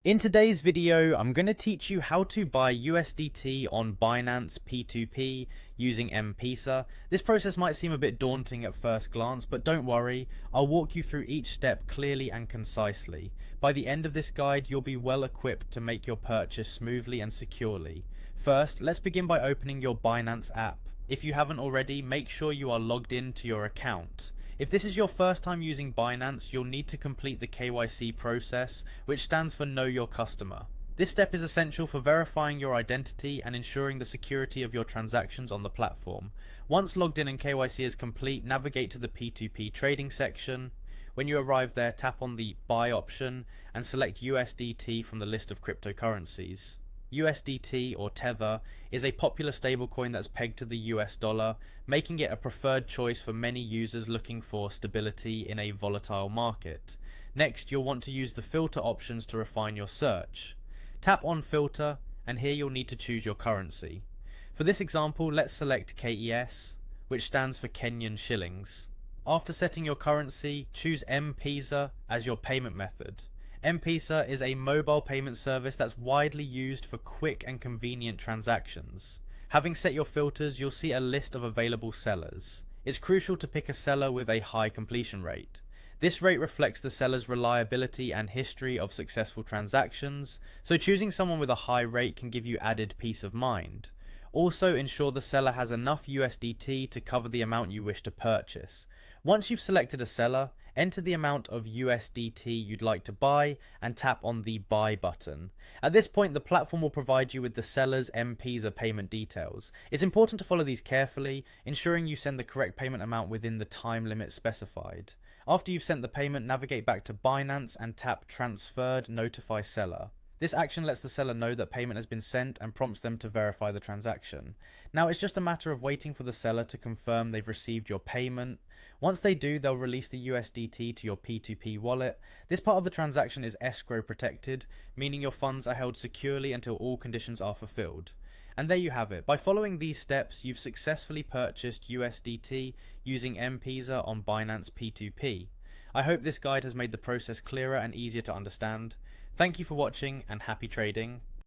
In today's video, I'm going to teach you how to buy USDT on Binance P2p using m-pesa. This process might seem a bit daunting at first glance, but don't worry, I'll walk you through each step clearly and concisely. By the end of this guide, you'll be well equipped to make your purchase smoothly and securely. First, let's begin by opening your Binance app. If you haven't already, make sure you are logged in to your account. If this is your first time using Binance, you'll need to complete the KYC process, which stands for Know Your Customer. This step is essential for verifying your identity and ensuring the security of your transactions on the platform. Once logged in and KYC is complete, navigate to the P2P trading section. When you arrive there, tap on the Buy option and select USDT from the list of cryptocurrencies. USDT, or Tether, is a popular stablecoin that's pegged to the US dollar, making it a preferred choice for many users looking for stability in a volatile market. Next, you'll want to use the filter options to refine your search. Tap on Filter, and here you'll need to choose your currency. For this example, let's select KES, which stands for Kenyan shillings. After setting your currency, choose m-pesa as your payment method. M-pesa is a mobile payment service that's widely used for quick and convenient transactions. Having set your filters, you'll see a list of available sellers. It's crucial to pick a seller with a high completion rate. This rate reflects the seller's reliability and history of successful transactions, so choosing someone with a high rate can give you added peace of mind. Also, ensure the seller has enough USDT to cover the amount you wish to purchase. Once you've selected a seller, enter the amount of USDT you'd like to buy and tap on the Buy button. At this point, the platform will provide you with the seller's m-pesa payment details. It's important to follow these carefully, ensuring you send the correct payment amount within the time limit specified. After you've sent the payment, navigate back to Binance and tap Transferred Notify Seller. This action lets the seller know that payment has been sent and prompts them to verify the transaction. Now it's just a matter of waiting for the seller to confirm they've received your payment. Once they do, they'll release the USDT to your P2P wallet. This part of the transaction is escrow protected, meaning your funds are held securely until all conditions are fulfilled. And there you have it. By following these steps, you've successfully purchased USDT using m-pesa on Binance P2P. I hope this guide has made the process clearer and easier to understand. Thank you for watching and happy trading.